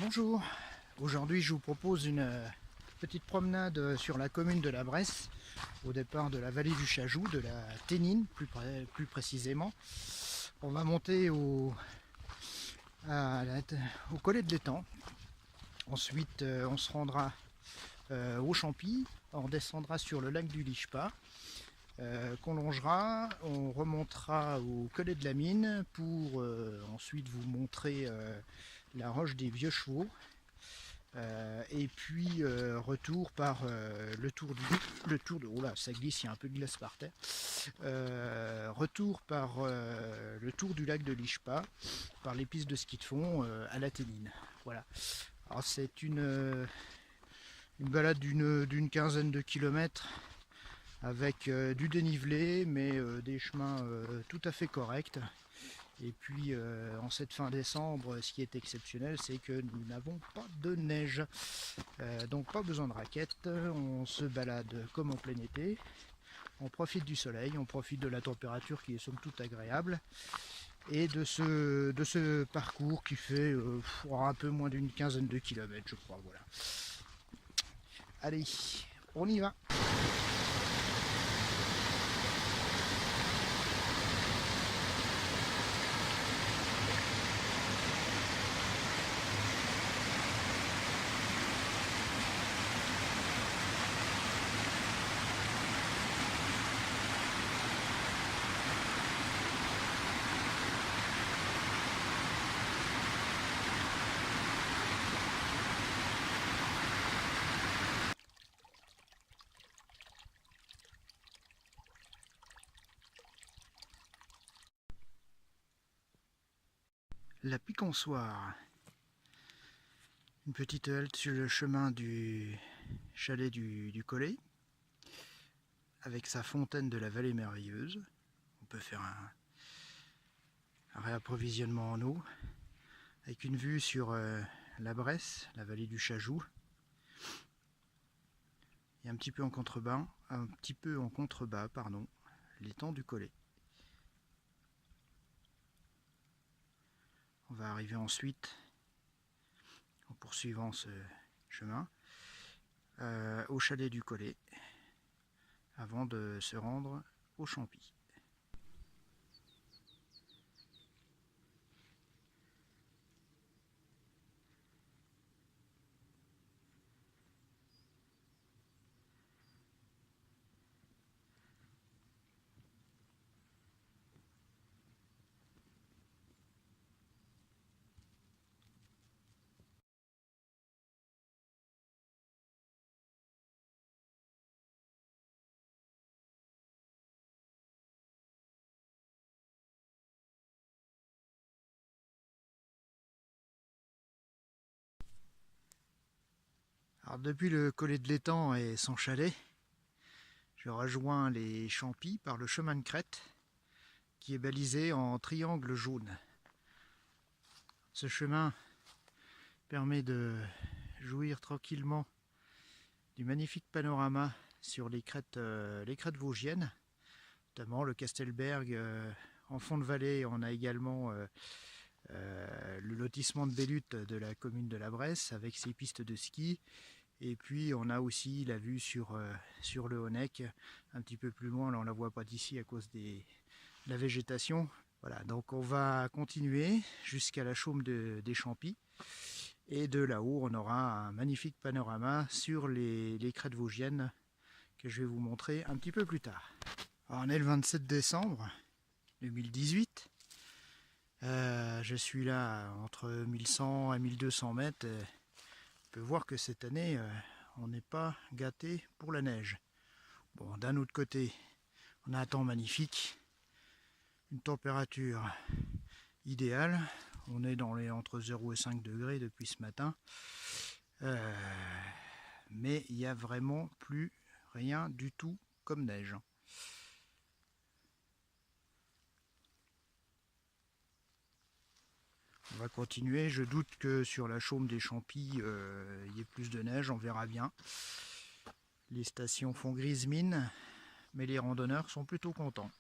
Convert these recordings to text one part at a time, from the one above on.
Bonjour, aujourd'hui je vous propose une petite promenade sur la commune de la Bresse, au départ de la vallée du Chajou, de la Ténine plus précisément. On va monter au collet de l'étang, ensuite on se rendra au Champy, on descendra sur le lac du Lichepas, qu'on longera, on remontera au collet de la mine pour ensuite vous montrer la roche des vieux chevaux. Et puis retour par le tour de oula, ça glisse, il y a un peu de glace par terre. Retour par le tour du lac de Lichepas, par les pistes de ski de fond à la Ténine. Voilà. Alors c'est une balade d'une quinzaine de kilomètres avec du dénivelé, mais des chemins tout à fait corrects. Et puis en cette fin décembre, ce qui est exceptionnel, c'est que nous n'avons pas de neige. Donc pas besoin de raquettes, on se balade comme en plein été. On profite du soleil, on profite de la température qui est somme toute agréable. Et de ce parcours qui fait un peu moins d'une quinzaine de kilomètres, je crois. Voilà. Allez, on y va. La Piconsoire. Une petite halte sur le chemin du chalet du Collet, avec sa fontaine de la vallée merveilleuse. On peut faire un réapprovisionnement en eau, avec une vue sur la Bresse, la vallée du Chajou, et un petit peu en contrebas, l'étang du Collet. On va arriver ensuite, en poursuivant ce chemin, au chalet du Collet, avant de se rendre au Champy. Alors depuis le Collet de l'étang et son chalet, je rejoins les Champys par le chemin de crête qui est balisé en triangle jaune. Ce chemin permet de jouir tranquillement du magnifique panorama sur les crêtes vosgiennes, notamment le Castelberg en fond de vallée. On a également le lotissement de Bellutte de la commune de la Bresse avec ses pistes de ski. Et puis on a aussi la vue sur le Honeck, un petit peu plus loin. Là on ne la voit pas d'ici à cause de la végétation. Voilà, donc on va continuer jusqu'à la chaume des Champys. Et de là-haut, on aura un magnifique panorama sur les crêtes vosgiennes que je vais vous montrer un petit peu plus tard. Alors, on est le 27 décembre 2018. Je suis là entre 1100 et 1200 mètres. On peut voir que cette année, on n'est pas gâté pour la neige. Bon, d'un autre côté, on a un temps magnifique, une température idéale. On est dans les entre 0 et 5 degrés depuis ce matin. Mais il n'y a vraiment plus rien du tout comme neige. On va continuer. Je doute que sur la chaume des Champys, il y ait plus de neige. On verra bien. Les stations font grise mine, mais les randonneurs sont plutôt contents.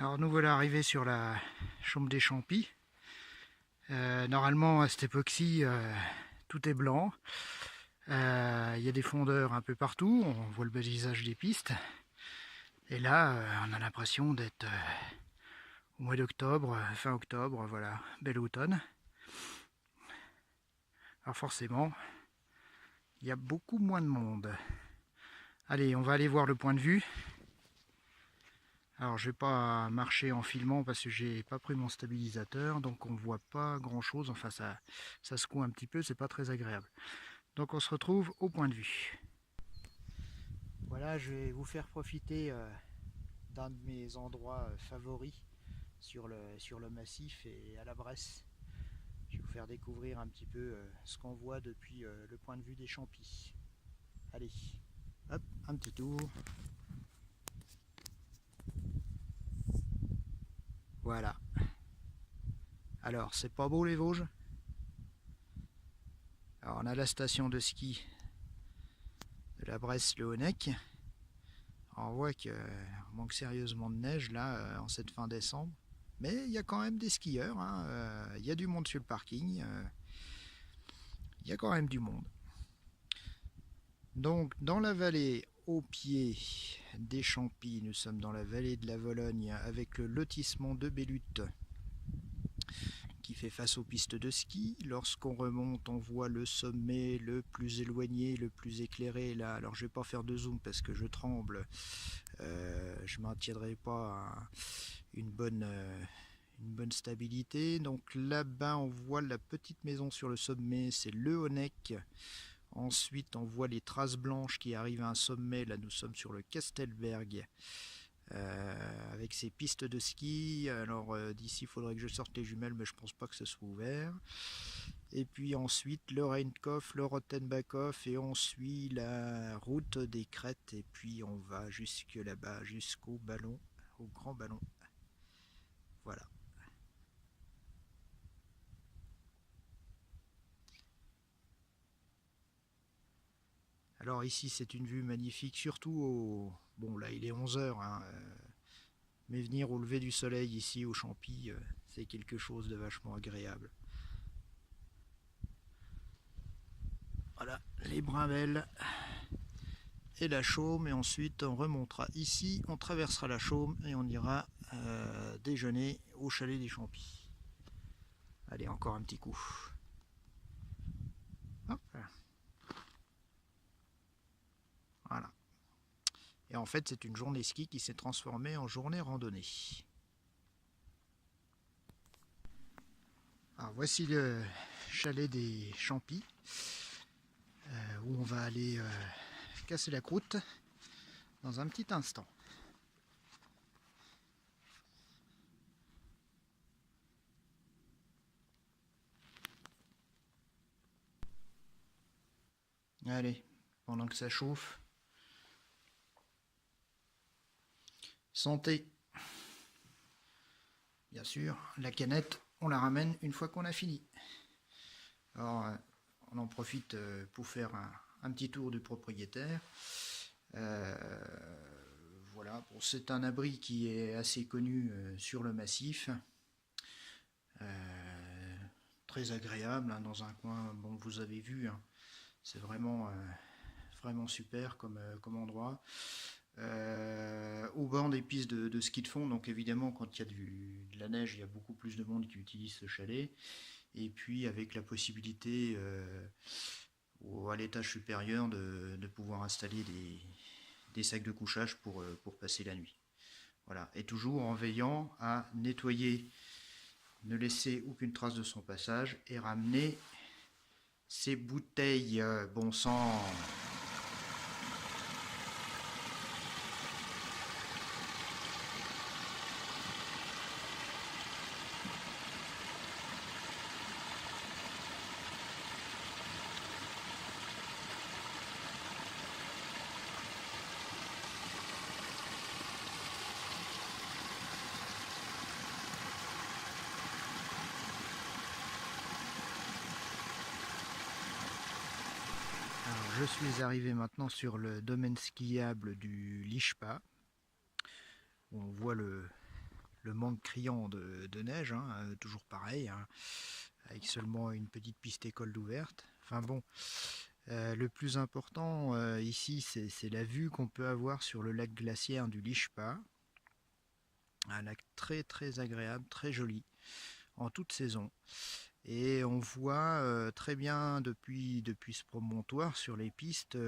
Alors nous voilà arrivés sur la chaume des Champis. Normalement à cette époque-ci, tout est blanc. Il y a des fondeurs un peu partout, on voit le balisage des pistes. Et là, on a l'impression d'être au mois d'octobre, fin octobre, voilà, bel automne. Alors forcément, il y a beaucoup moins de monde. Allez, on va aller voir le point de vue. Alors je vais pas marcher en filmant parce que j'ai pas pris mon stabilisateur, donc on voit pas grand chose, enfin ça secoue un petit peu, c'est pas très agréable. Donc on se retrouve au point de vue. Voilà, je vais vous faire profiter d'un de mes endroits favoris sur le massif et à la Bresse. Je vais vous faire découvrir un petit peu ce qu'on voit depuis le point de vue des Champis. Allez, hop, un petit tour. Voilà. Alors, c'est pas beau les Vosges? Alors, on a la station de ski de la Bresse-le-Honnec. On voit qu'il manque sérieusement de neige là en cette fin décembre. Mais il y a quand même des skieurs. Il y a du monde sur le parking. Il y a quand même du monde. Donc, dans la vallée au pied des Champis, nous sommes dans la vallée de la Vologne avec le lotissement de Bellutte qui fait face aux pistes de ski. Lorsqu'on remonte, on voit le sommet le plus éloigné, le plus éclairé là. Alors je vais pas faire de zoom parce que je tremble. Je ne maintiendrai pas une bonne stabilité. Donc là-bas, on voit la petite maison sur le sommet, c'est Le Honnec. Ensuite, on voit les traces blanches qui arrivent à un sommet. Là, nous sommes sur le Castelberg. Avec ses pistes de ski. Alors d'ici il faudrait que je sorte les jumelles, mais je pense pas que ce soit ouvert. Et puis ensuite le Rheinkopf, le Rottenbachhof, et on suit la route des crêtes et puis on va jusque là-bas, jusqu'au ballon, au grand ballon. Voilà. Alors ici c'est une vue magnifique, surtout au... Bon là il est 11h, mais venir au lever du soleil ici au Champis, c'est quelque chose de vachement agréable. Voilà, les Brimelles et la Chaume, et ensuite on remontera ici, on traversera la Chaume et on ira déjeuner au chalet des Champis. Allez, encore un petit coup. Hop. Voilà. Et en fait, c'est une journée ski qui s'est transformée en journée randonnée. Alors voici le chalet des Champis, où on va aller casser la croûte dans un petit instant. Allez, pendant que ça chauffe, santé. Bien sûr, la canette, on la ramène une fois qu'on a fini. Alors, on en profite pour faire un petit tour du propriétaire. Voilà, bon, c'est un abri qui est assez connu sur le massif. Très agréable, dans un coin, bon, vous avez vu, c'est vraiment super comme endroit. Au bord des pistes de ski de fond, donc évidemment quand il y a de la neige, il y a beaucoup plus de monde qui utilise ce chalet. Et puis avec la possibilité à l'étage supérieur de pouvoir installer des sacs de couchage pour passer la nuit. Voilà. Et toujours en veillant à nettoyer, ne laisser aucune trace de son passage et ramener ses bouteilles. Bon sang. Alors, je suis arrivé maintenant sur le domaine skiable du Lichpa, où on voit le le manque criant de neige, hein, toujours pareil, hein, avec seulement une petite piste école ouverte. Enfin bon, le plus important ici, c'est la vue qu'on peut avoir sur le lac glaciaire du Lichpa. Un lac très très agréable, très joli, en toute saison. Et on voit très bien depuis ce promontoire sur les pistes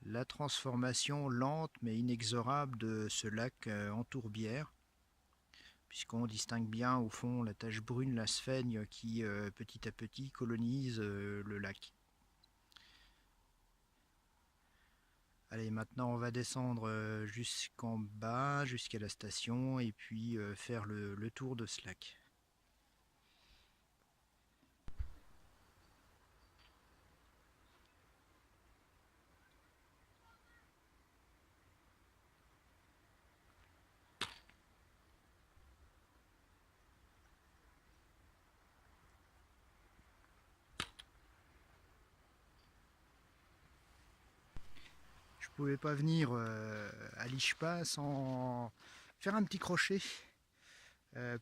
la transformation lente mais inexorable de ce lac en tourbière, puisqu'on distingue bien au fond la tache brune, la sphaigne qui petit à petit colonise le lac. Allez, maintenant on va descendre jusqu'en bas, jusqu'à la station, et puis faire le tour de ce lac. Je pouvais pas venir à l'Ishpa sans faire un petit crochet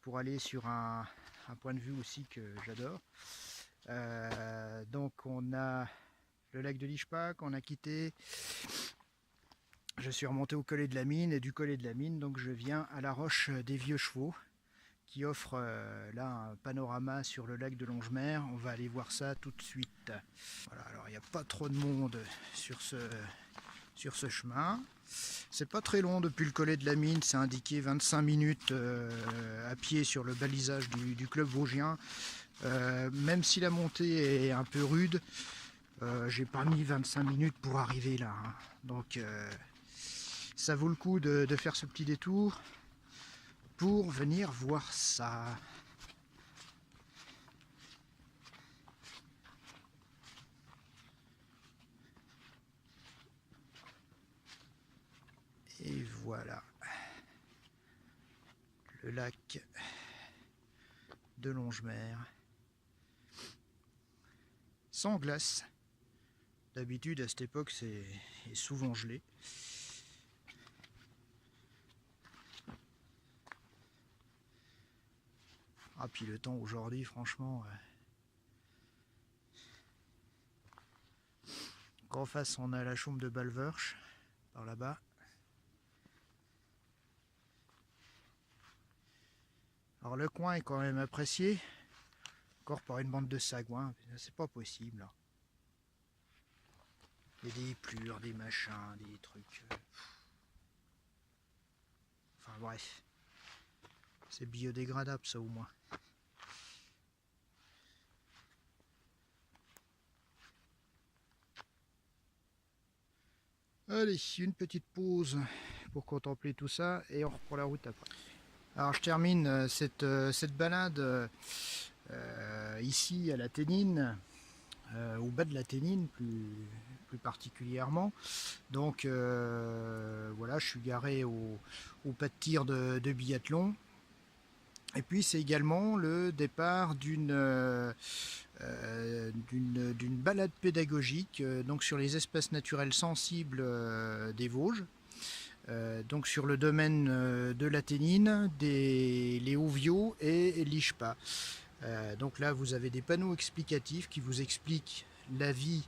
pour aller sur un point de vue aussi que j'adore. Donc on a le lac de l'Ishpa qu'on a quitté. Je suis remonté au collet de la mine, et du collet de la mine donc je viens à la roche des vieux chevaux qui offre là un panorama sur le lac de Longemer. On va aller voir ça tout de suite. Voilà, alors il n'y a pas trop de monde sur ce chemin. C'est pas très long depuis le collet de la mine, c'est indiqué 25 minutes à pied sur le balisage du club vosgien. Même si la montée est un peu rude, j'ai pas mis 25 minutes pour arriver là, hein. Donc ça vaut le coup de faire ce petit détour pour venir voir ça. Et voilà, le lac de Longemer, sans glace. D'habitude à cette époque c'est souvent gelé. Ah, puis le temps aujourd'hui, franchement, qu'en face on a la chaume de Balverche par là-bas. Alors le coin est quand même apprécié, encore par une bande de sagouins, c'est pas possible là. Il y a des plures, des machins, des trucs. Enfin bref, c'est biodégradable ça au moins. Allez, une petite pause pour contempler tout ça et on reprend la route après. Alors je termine cette balade ici à la Thénine, au bas de la Thénine plus particulièrement. Donc voilà, je suis garé au pas de tir de biathlon. Et puis c'est également le départ d'une balade pédagogique donc sur les espaces naturels sensibles des Vosges. Donc sur le domaine de la Thénine, les Hauts-Viaux et l'Ishpa. Donc là vous avez des panneaux explicatifs qui vous expliquent la vie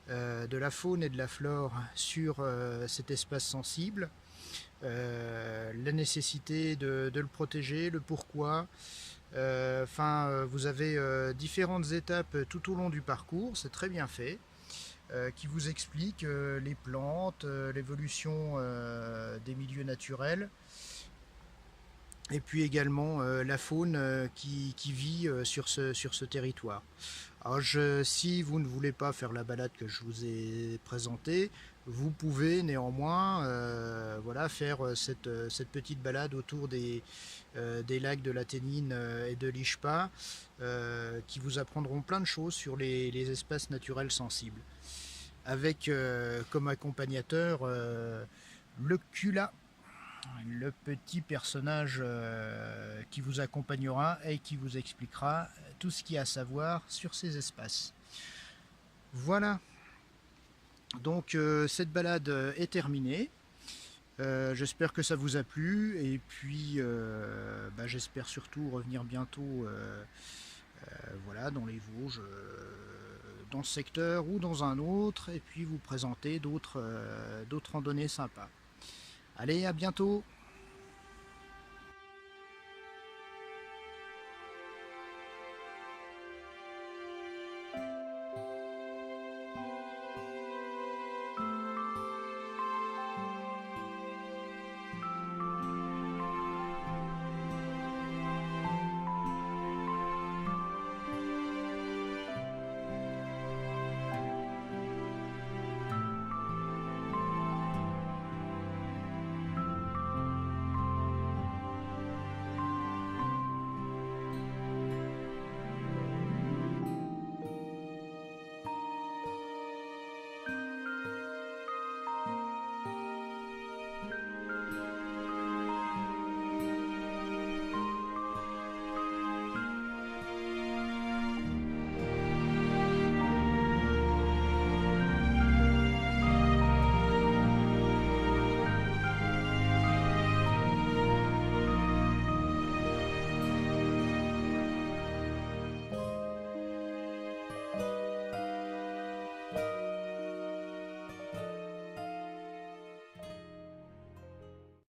de la faune et de la flore sur cet espace sensible, la nécessité de le protéger, le pourquoi. Vous avez différentes étapes tout au long du parcours, c'est très bien fait. Qui vous explique les plantes, l'évolution des milieux naturels, et puis également la faune qui vit sur ce territoire. Alors si vous ne voulez pas faire la balade que je vous ai présentée, vous pouvez néanmoins voilà, faire cette petite balade autour des lacs de la Thénine et de l'Ishpa qui vous apprendront plein de choses sur les espaces naturels sensibles. Avec comme accompagnateur le Cula, le petit personnage qui vous accompagnera et qui vous expliquera tout ce qu'il y a à savoir sur ces espaces. Voilà, donc cette balade est terminée. J'espère que ça vous a plu et puis j'espère surtout revenir bientôt voilà, dans les Vosges, dans ce secteur ou dans un autre et puis vous présenter d'autres randonnées sympas. Allez, à bientôt!